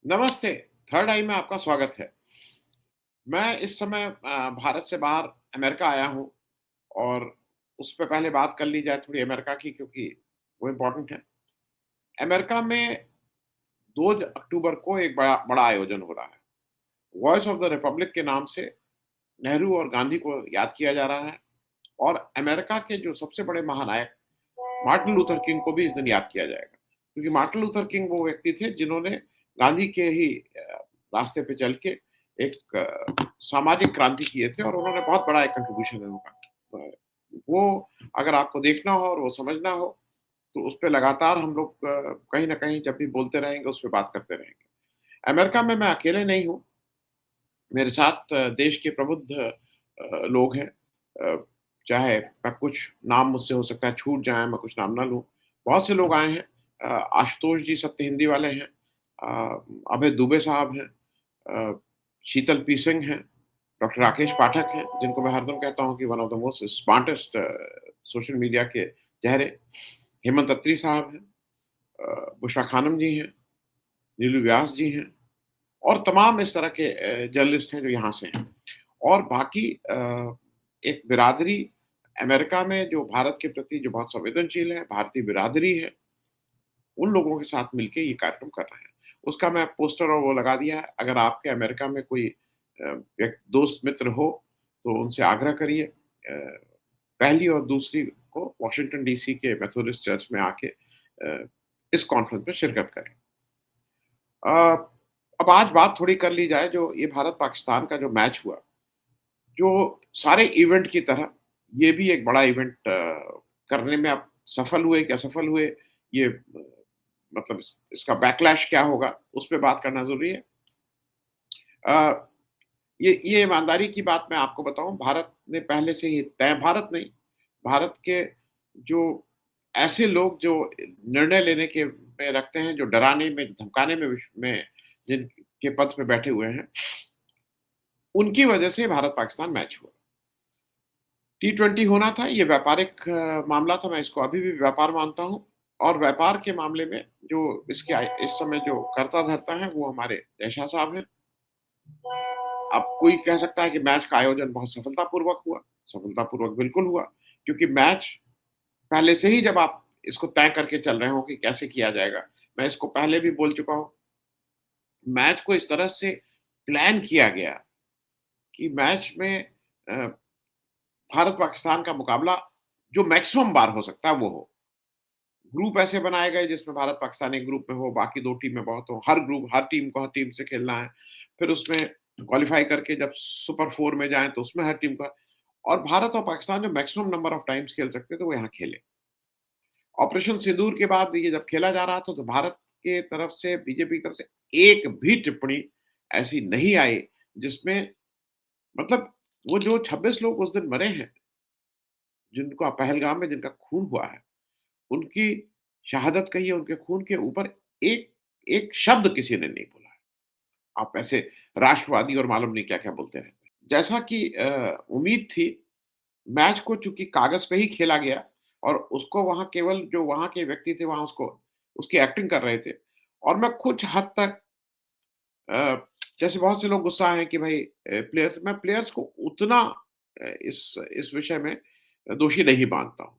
नमस्ते, थर्ड आई में आपका स्वागत है। मैं इस समय भारत से बाहर अमेरिका आया हूँ और उस पे पहले बात कर ली जाए थोड़ी अमेरिका की क्योंकि वो इम्पोर्टेंट है। अमेरिका में 2 अक्टूबर को एक बड़ा बड़ा आयोजन हो रहा है। वॉइस ऑफ द रिपब्लिक के नाम से नेहरू और गांधी को याद किया जा रहा है और अमेरिका के जो सबसे बड़े महानायक मार्टिन लूथर किंग को भी इस दिन याद किया जाएगा। क्योंकि मार्टिन लूथर किंग वो व्यक्ति थे जिन्होंने गांधी के ही रास्ते पे चल के एक सामाजिक क्रांति किए थे और उन्होंने बहुत बड़ा एक कंट्रीब्यूशन है उनका। वो अगर आपको देखना हो और वो समझना हो, तो उसपे लगातार हम लोग कहीं न कहीं जब भी बोलते रहेंगे, उस पे बात करते रहेंगे। अमेरिका में मैं अकेले नहीं हूँ, मेरे साथ देश के प्रबुद्ध लोग हैं। चाहे मैं कुछ नाम मुझसे हो सकता है छूट जाएँ, मैं कुछ नाम ना लूँ। बहुत से लोग आए हैं। आशुतोष जी सत्य हिंदी वाले हैं। अभय दुबे साहब हैं। अ, शीतल पी सिंह हैं। डॉक्टर राकेश पाठक हैं, जिनको मैं हरदम कहता हूँ कि one of the most smartest social media के चेहरे। हेमंत अत्री साहब हैं। बुशरा खानम जी हैं। नीलू व्यास जी हैं और तमाम इस तरह के जर्नलिस्ट हैं जो यहाँ से हैं। और बाकी एक बिरादरी अमेरिका में जो भारत के प्रति जो बहुत संवेदनशील है, भारतीय बिरादरी है, उन लोगों के साथ मिलके ये कार्यक्रम कर रहे हैं। उसका मैं पोस्टर और वो लगा दिया है। अगर आपके अमेरिका में कोई दोस्त मित्र हो, तो उनसे आग्रह करिए पहली और दूसरी को वॉशिंगटन डीसी के मेथोडिस्ट चर्च में आके इस कॉन्फ्रेंस में शिरकत करें। अ, अब आज बात थोड़ी कर ली जाए जो ये भारत-पाकिस्तान का जो मैच हुआ, जो सारे इवेंट की तरह ये भी एक बड़ा इवेंट करने में आप सफल हुए कि असफल हुए, ये मतलब इसका बैकलैश क्या होगा, उस पे बात करना ज़रूरी है। अ, ये ईमानदारी की बात मैं आपको बताऊँ, भारत ने पहले से ही तय भारत नहीं, भारत के जो ऐसे लोग जो निर्णय लेने के में रखते हैं, जो डराने में, धमकाने में जिनके पद पे बैठे हुए हैं, उनकी वजह से भारत-पाकिस्तान मैच हुआ। टी20 होना था, ये व्यापारिक मामला था, मैं इसको अभी भी व्यापार मानता हूँ और व्यापार के मामले में जो इसके इस समय जो कर्ता-धर्ता हैं, वो हमारे जय शाह साहब हैं। अब कोई कह सकता है कि मैच का आयोजन बहुत सफलतापूर्वक हुआ, सफलतापूर्वक बिल्कुल हुआ, क्योंकि मैच पहले से ही जब आप इसको तय करके चल रहे हो कि कैसे किया जाएगा, मैं इसको पहले भी बोल चुका हूँ, मैच को इस तरह से प्लान किया गया कि मैच में अ, भारत-पाकिस्तान का मुकाबला जो मैक्सिमम बार हो सकता है, वो हो। ग्रुप ऐसे बनाए गए जिसमें भारत-पाकिस्तान एक ग्रुप में हो, बाकी 2 टीमें बहुत हो, हर टीम को हर टीम से खेलना है। फिर उसमें क्वालीफाई करके जब सुपर 4 में जाएँ तो उसमें हर टीम का और भारत और पाकिस्तान जो मैक्सिमम नंबर ऑफ टाइम्स खेल सकते थे, वो यहाँ खेले। ऑपरेशन सिंदूर के बाद ये जब खेला जा रहा था, तो भारत के तरफ से, बीजेपी की तरफ से एक भी टिप्पणी ऐसी नहीं आई, जिसमें मतलब वो जो 26 लोग उस दिन मरे हैं, जिनका पहलगाम में जिनका खून हुआ है, उनकी शहादत कही है, उनके खून के ऊपर एक एक शब्द किसी ने नहीं बोला है। आप ऐसे राष्ट्रवादी और मालूम नहीं क्या-क्या बोलते रहते हैं। जैसा कि उम्मीद थी, मैच को चूँकि कागज़ पे ही खेला गया और उसको वहाँ केवल जो वहाँ के व्यक्ति थे, वहाँ उसको उसकी एक्टिंग कर रहे थे और मैं कुछ हद तक जैसे बहुत से लोग गुस्सा हैं कि भाई मैं प्लेयर्स को उतना इस विषय में दोषी नहीं मानता हूँ।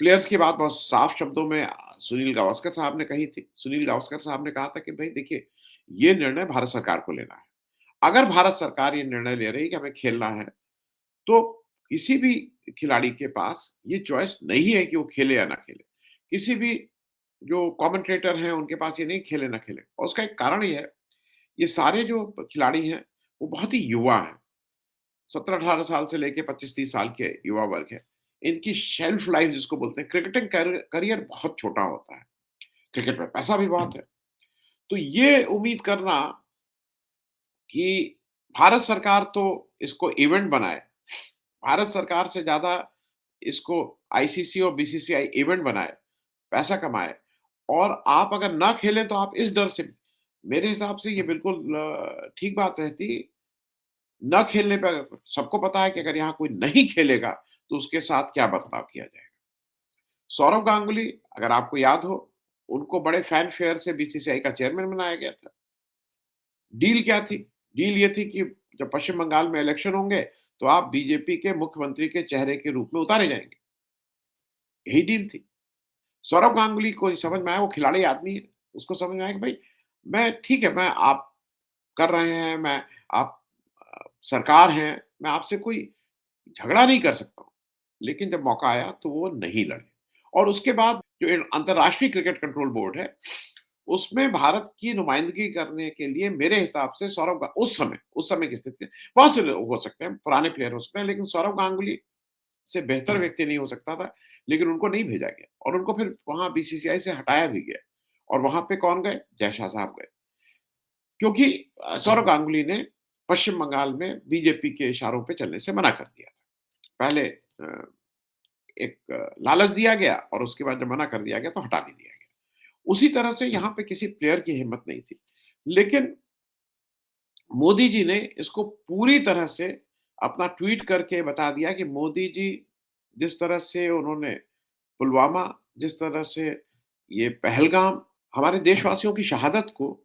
प्लेयर्स की बात बहुत साफ शब्दों में सुनील गावस्कर साहब ने कही थी। सुनील गावस्कर साहब ने कहा था कि भई देखिए, ये निर्णय भारत सरकार को लेना है। अगर भारत सरकार ये निर्णय ले रही है कि हमें खेलना है, तो किसी भी खिलाड़ी के पास ये चॉइस नहीं है कि वो खेले या ना खेले। किसी भी जो कमेंटेटर हैं, उनके पास ये नहीं खेले ना खेले और उसका एक कारण ये है, ये सारे जो खिलाड़ी हैं, वो बहुत ही युवा हैं। 17-18 साल से लेके 25-30 साल के युवा वर्ग है। इनकी शेल्फ लाइफ जिसको बोलते हैं, क्रिकेटिंग करियर बहुत छोटा होता है। क्रिकेट में पैसा भी बहुत है। तो ये उम्मीद करना कि भारत सरकार तो इसको इवेंट बनाए, भारत सरकार से ज़्यादा इसको आईसीसी और बीसीसीआई इवेंट बनाए, पैसा कमाए और आप अगर ना खेलें तो आप इस डर से मेरे हिसाब से ये बिल्कुल ठीक बात रहती ना खेलने पे सबको पता है कि अगर यहाँ कोई नहीं खेलेगा, तो उसके साथ क्या बर्ताव किया जाएगा। सौरव गांगुली अगर आपको याद हो, उनको बड़े फैनफेयर से बीसीसीआई का चेयरमैन बनाया गया था। डील क्या थी? डील ये थी कि जब पश्चिम बंगाल में इलेक्शन होंगे, तो आप बीजेपी के मुख्यमंत्री के चेहरे के रूप में उतारे जाएँगे। यही डील थी। सौरव गांगुली को समझ में आया, वो खिलाड़ी आदमी है। उसको समझ में आया कि भई मैं ठीक है, मैं आप कर रहे हैं, मैं आप सरकार हैं, मैं आपसे कोई झगड़ा नहीं कर सकता हूँ। लेकिन जब मौका आया तो वो नहीं लड़े और उसके बाद जो अंतर्राष्ट्रीय क्रिकेट कंट्रोल बोर्ड है, उसमें भारत की नुमाइंदगी करने के लिए मेरे हिसाब से सौरव गा उस समय की स्थिति में बहुत से लोग हो सकते हैं, पुराने प्लेयर हो सकते हैं, लेकिन सौरव गांगुली से बेहतर व्यक्ति नहीं हो सकता था, लेकिन उनको नहीं भेजा गया और उनको फिर वहाँ बीसीसीआई से हटाया भी गया और वहाँ पे कौन गए? जय शाह साहब गए। क्योंकि सौरव गांगुली ने पश्चिम बंगाल में बीजेपी के इशारों पे चलने से मना कर दिया था। पहले एक लालच दिया गया और उसके बाद जब मना कर दिया गया तो हटा भी दिया गया। उसी तरह से यहाँ पे किसी प्लेयर की हिम्मत नहीं थी। लेकिन मोदी जी ने इसको पूरी तरह से अपना ट्वीट करके बता दिया कि मोदी जी जिस तरह से उन्होंने पुलवामा, जिस तरह से ये पहलगाम हमारे देशवासियों की शहादत को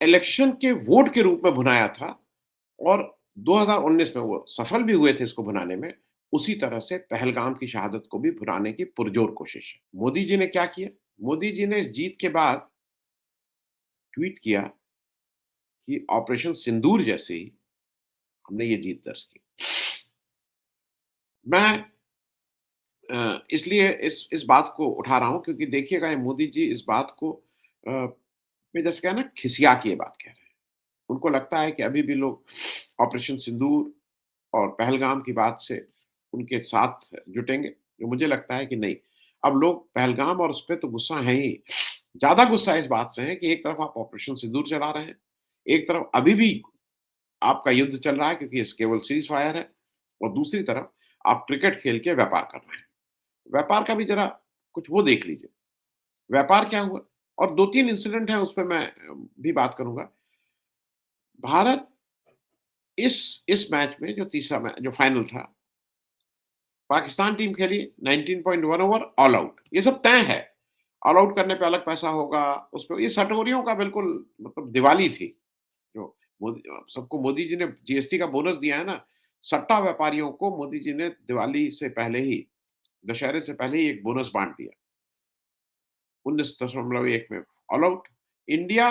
इलेक्शन के वोट के रूप में भुनाया था और 2019 में वो सफल भी हुए थे इसको भुनाने में, उसी तरह से पहलगाम की शहादत को भी भुनाने की पुरजोर कोशिश है। मोदी जी ने क्या किया? मोदी जी ने इस जीत के बाद ट्वीट किया कि ऑपरेशन सिंदूर जैसे ही हमने ये जीत दर्ज की। मैं इसलिए इस बात को उठा रहा हूँ क्योंकि देखिएगा ये मोदी जी इस बात को मैं जैसे कहा ना खिसिया के ये बात कह रहे हैं। उनको लगता है कि अभी भी लोग ऑपरेशन सिंदूर और पहलगाम की बात से उनके साथ जुटेंगे, जो मुझे लगता है कि नहीं। अब लोग पहलगाम और उसपे तो गुस्सा है ही। ज़्यादा गुस्सा इस बात से है कि एक तरफ आप ऑपरेशन सिंदूर चला रहे हैं, एक तरफ अभी भी आपका युद्ध चल रहा है क्योंकि ये केवल सीज़ फायर है और दूसरी तरफ आप क्रिकेट खेल के व्यापार कर रहे हैं। व्यापार का भी ज़रा कुछ वो देख लीजिए। व्यापार क्या हुआ? और 2-3 इंसिडेंट हैं उस पे मैं भी बात करूँगा। भारत इस मैच में जो तीसरा जो फाइनल था, पाकिस्तान टीम खेली 19.1 ओवर ऑल आउट। ये सब तय है। ऑल आउट करने पे अलग पैसा होगा, उसपे ये सटोरियों का बिल्कुल मतलब दिवाली थी। जो सबको मोदी जी ने जीएसटी का बोनस दिया है ना, सट्टा व्यापारियों को मोदी जी ने दिवाली से पहले ही, दशहरे से पहले ही एक बोनस बाँट दिया। 19.1 में ऑल आउट। इंडिया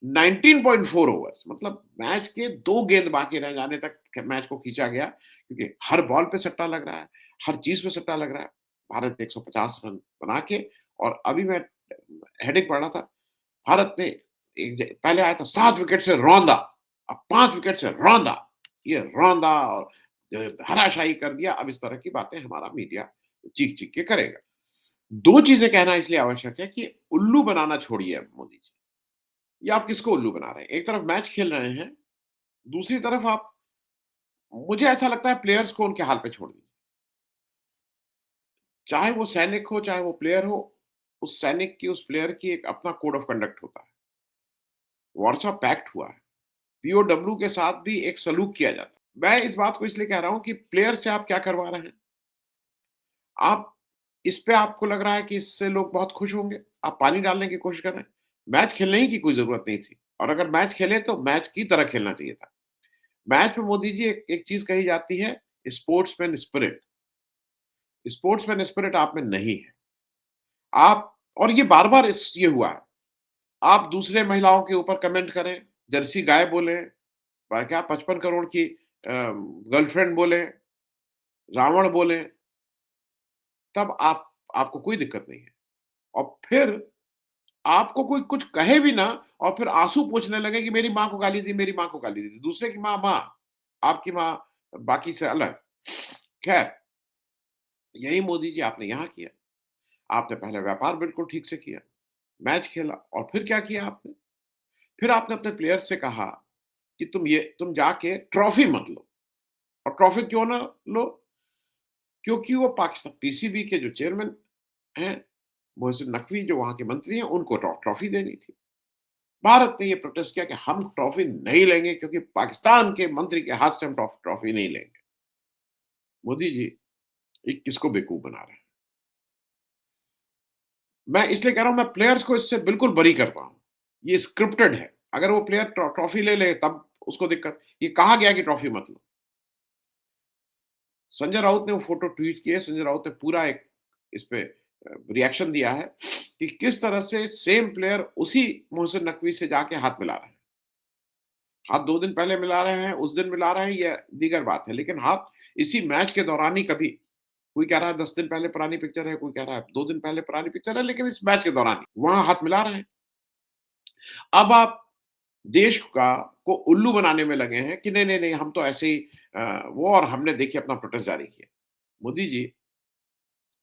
19.4 ओवर्स मतलब मैच के 2 गेंद बाकी रह जाने तक मैच को खींचा गया क्योंकि हर बॉल पे सट्टा लग रहा है, हर चीज़ पे सट्टा लग रहा है। भारत ने 150 रन बना के और अभी मैं हेडिंग पढ़ रहा था, भारत ने पहले आया था 7 विकेट से रौंदा, अब 5 विकेट से रौंदा। ये रौंदा और हराशायी कर दिया, अब इस तरह की बातें हमारा मीडिया चीख-चीख के करेगा। 2 चीज़ें कहना इसलिए आवश्यक है कि उल्लू बनाना छोड़िए अब मोदी जी। ये आप किसको उल्लू बना रहे हैं? एक तरफ मैच खेल रहे हैं, दूसरी तरफ आप मुझे ऐसा लगता है प्लेयर्स को उनके हाल पे छोड़ दीजिए। चाहे वो सैनिक हो, चाहे वो प्लेयर हो, उस सैनिक की, उस प्लेयर की एक अपना कोड ऑफ कंडक्ट होता है। वारसो पैक्ट हुआ है। पीओडब्ल्यू के साथ भी एक सलूक किया जाता है। मैं इस बात को इसलिए कह रहा हूँ कि प्लेयर से आप क्या करवा रहे हैं? आप इस पे आपको लग रहा है कि इससे लोग बहुत खुश होंगे, आप पानी डालने की कोशिश कर रहे हैं। मैच खेलने ही की कोई ज़रूरत नहीं थी और अगर मैच खेले तो मैच की तरह खेलना चाहिए था। मैच में मोदी जी एक एक चीज़ कही जाती है स्पोर्ट्समैन स्पिरिट। स्पोर्ट्समैन स्पिरिट आप में नहीं है। आप और ये बार-बार ये हुआ है। आप दूसरे महिलाओं के ऊपर कमेंट करें, जर्सी गाय बोलें, क्या 55 करोड़ की गर्लफ्रेंड बोलें, रावण बोलें, तब आपको कोई दिक्कत नहीं है। और फिर आपको कोई कुछ कहे भी ना और फिर आँसू पोंछने लगे कि मेरी माँ को गाली दी, मेरी माँ को गाली दी। दूसरे की माँ, माँ, आपकी माँ बाकी से अलग। खैर, यही मोदी जी आपने यहाँ किया। आपने पहले व्यापार बिल्कुल ठीक से किया, मैच खेला और फिर क्या किया आपने? फिर आपने अपने प्लेयर्स से कहा कि तुम जाके ट्रॉफी मत लो और ट्रॉफी क्यों ना लो? क्योंकि वो पाकिस्तान पीसीबी के जो चेयरमैन हैं, मोहसिन नकवी जो वहाँ के मंत्री हैं, उनको ट्रॉफी देनी थी। भारत ने ये प्रोटेस्ट किया कि हम ट्रॉफी नहीं लेंगे क्योंकि पाकिस्तान के मंत्री के हाथ से हम ट्रॉफी नहीं लेंगे। मोदी जी ये किसको बेवकूफ बना रहे हैं? मैं इसलिए कह रहा हूँ मैं प्लेयर्स को इससे बिल्कुल बरी करता हूँ। ये स्क्रिप्टेड है। अगर वो प्लेयर ट्रॉफी ले ले तब उसको दिक्कत। ये कहा गया कि ट्रॉफी मत लो। संजय राउत ने वो फ़ोटो ट्वीट की है, संजय राउत ने पूरा एक इस पे रिएक्शन दिया है कि किस तरह से सेम प्लेयर उसी मोहसिन नकवी से जाके हाथ मिला रहा है। हाथ 2 दिन पहले मिला रहे हैं, उस दिन मिला रहे हैं, ये दीगर बात है, लेकिन हाथ इसी मैच के दौरान ही कभी कोई कह रहा है 10 दिन पहले पुरानी पिक्चर है, कोई कह रहा है 2 दिन पहले पुरानी पिक्चर है, लेकिन इस मैच के दौरान ही, वहाँ हाथ मिला रहे हैं। अब आप देश का को उल्लू बनाने में लगे हैं कि नहीं, नहीं, नहीं हम तो ऐसे ही वो और हमने देखिए अपना प्रोटेस्ट जारी किया। मोदी जी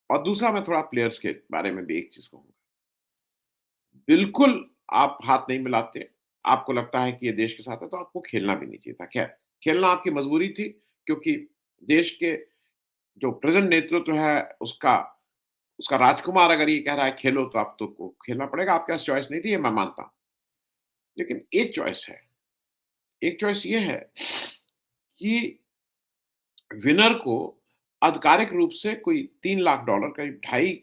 और दूसरा मैं थोड़ा प्लेयर्स के बारे में भी एक चीज़ कहूँगा। बिल्कुल आप हाथ नहीं मिलाते, आपको लगता है कि ये देश के साथ है तो आपको खेलना भी नहीं चाहिए था। ख़ैर, खेलना आपकी मजबूरी थी क्योंकि देश के जो प्रेज़ेंट नेतृत्व है उसका उसका राजकुमार अगर ये कह रहा है खेलो तो आप तो को खेलना पड़ेगा, आपके पास चॉइस नहीं थी ये मैं मानता हूँ। लेकिन एक चॉइस है, एक चॉइस ये है कि विनर को आधिकारिक रूप से कोई $3 लाख करीब ढाई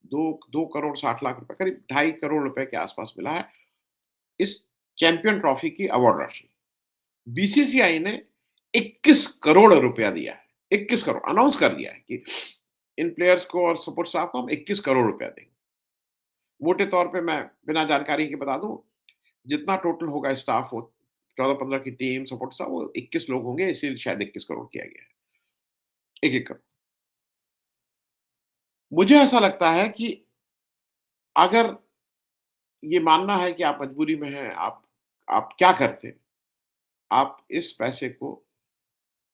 2 करोड़ 60 लाख रुपए, करीब ढाई करोड़ रुपए के आस-पास मिला है, इस चैंपियन ट्रॉफी की अवार्ड राशि। बीसीसीआई ने 21 करोड़ रुपया दिया है, 21 करोड़ अनाउंस कर दिया है कि इन प्लेयर्स को और सपोर्ट स्टाफ को हम 21 करोड़ रुपया देंगे। मोटे तौर पे मैं बिना जानकारी के बता दूँ, जितना टोटल होगा स्टाफ वो 14-15 की टीम सपोर्ट स्टाफ वो 21 लोग होंगे इसीलिए शायद 21 करोड़ किया गया है। 1-1 करोड़। मुझे ऐसा लगता है कि अगर ये मानना है कि आप मजबूरी में हैं, आप क्या करते? आप इस पैसे को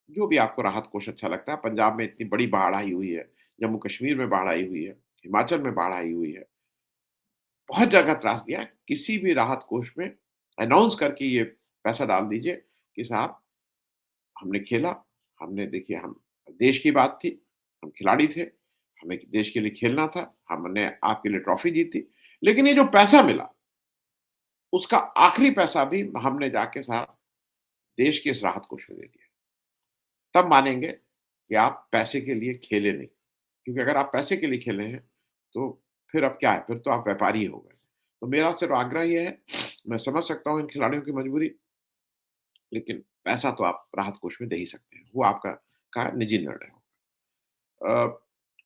जो भी आपको राहत कोष अच्छा लगता है, पंजाब में इतनी बड़ी बाढ़ आई हुई है, जम्मू-कश्मीर में बाढ़ आई हुई है, हिमाचल में बाढ़ आई हुई है, बहुत जगह त्रास दिया है, किसी भी राहत कोष में अनाउंस करके ये पैसा डाल दीजिए कि साहब हमने खेला, हमने देखिए हम देश की बात थी, हम खिलाड़ी थे, हमें देश के लिए खेलना था, हमने आपके लिए ट्रॉफी जीती, लेकिन ये जो पैसा मिला, उसका आखिरी पैसा भी हमने जाके साहब देश के इस राहत कोष में दे दिया। तब मानेंगे कि आप पैसे के लिए खेले नहीं। क्योंकि अगर आप पैसे के लिए खेले हैं, तो फिर अब क्या है? फिर तो आप व्यापारी हो गए। तो मेरा सिर्फ़ आग्रह ये है, मैं समझ सकता हूँ इन खिलाड़ियों की मजबूरी, लेकिन पैसा तो आप राहत कोष में दे ही सकते हैं। वो आपका का निजी निर्णय हो।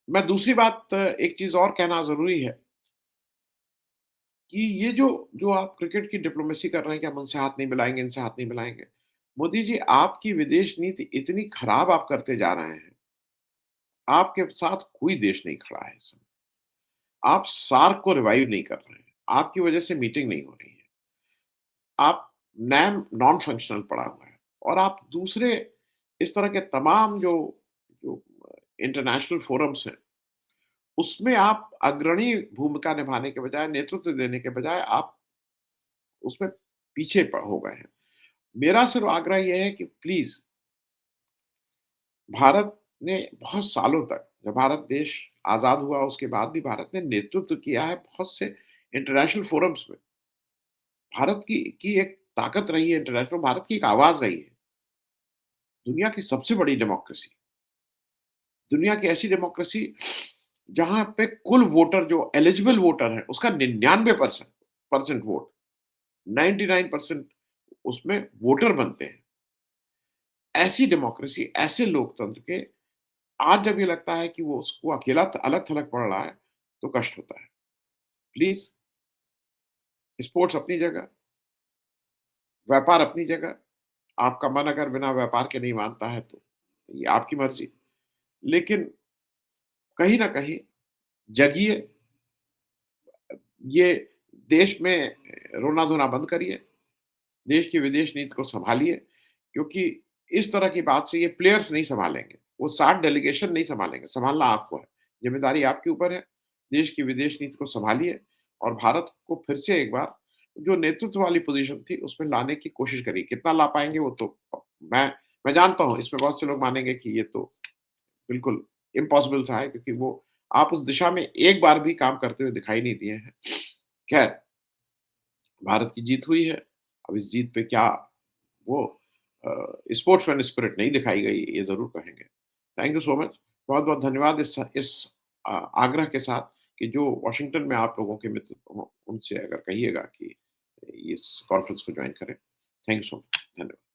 मैं दूसरी बात एक चीज़ और कहना ज़रूरी है कि ये जो जो आप क्रिकेट की डिप्लोमेसी कर रहे हैं कि हम उनसे हाथ नहीं मिलाएँगे, इनसे हाथ नहीं मिलाएँगे। मोदी जी, आपकी विदेश नीति इतनी खराब आप करते जा रहे हैं, आपके साथ कोई देश नहीं खड़ा है इस समय। आप सार्क को रिवाइव नहीं कर रहे हैं। आपकी वजह से मीटिंग नहीं हो रही है। आप नैम नॉन फंक्शनल पड़ा हुआ है और आप दूसरे इस तरह के तमाम जो जो इंटरनेशनल फोरम्स हैं, उसमें आप अग्रणी भूमिका निभाने के बजाय, नेतृत्व देने के बजाय आप उसमें पीछे हो गए हैं। मेरा सिर्फ़ आग्रह ये है कि प्लीज़ भारत ने बहुत सालों तक जब भारत देश आज़ाद हुआ उसके बाद भी भारत ने नेतृत्व किया है बहुत से इंटरनेशनल फोरम्स में। भारत की एक ताकत रही है इंटरनेशनल, भारत की एक आवाज़ रही है। दुनिया की सबसे बड़ी डेमोक्रेसी, दुनिया की ऐसी डेमोक्रेसी जहाँ पे कुल वोटर जो एलिजिबल वोटर है उसका 99% परसेंट वोट, 99% उसमें वोटर बनते हैं। ऐसी डेमोक्रेसी, ऐसे लोकतंत्र के आज जब ये लगता है कि वो उसको अकेला अलग-थलग पड़ रहा है, तो कष्ट होता है। प्लीज़ स्पोर्ट्स अपनी जगह, व्यापार अपनी जगह, आपका मन अगर बिना व्यापार के नहीं मानता है तो ये आपकी मर्ज़ी। लेकिन कहीं न कहीं जगिए, ये देश में रोना-धोना बंद करिए, देश की विदेश नीति को सँभालिए, क्योंकि इस तरह की बात से ये प्लेयर्स नहीं सँभालेंगे, वो 60 डेलीगेशन नहीं सँभालेंगे, सँभालना आपको है। ज़िम्मेदारी आपके ऊपर है, देश की विदेश नीति को सँभालिए और भारत को फिर से एक बार जो नेतृत्व वाली पोज़ीशन थी, उसमें लाने की कोशिश करिए। कितना ला पाएँगे वो तो मैं मैं जानता हूँ इसमें बहुत से लोग मानेंगे कि ये तो बिल्कुल इम्पॉसिबल सा है क्योंकि वो आप उस दिशा में एक बार भी काम करते हुए दिखाई नहीं दिए हैं। ख़ैर, भारत की जीत हुई है, अब इस जीत पे क्या वो स्पोर्ट्समैन स्पिरिट नहीं दिखाई गई, ये ज़रूर कहेंगे। Thank you so much. बहुत-बहुत धन्यवाद इस आग्रह के साथ कि जो वाशिंगटन में आप लोगों के मित्र हों, उनसे अगर कहिएगा कि कि इस कॉन्फ्रेंस को जॉइन करें। Thank you so much. धन्यवाद।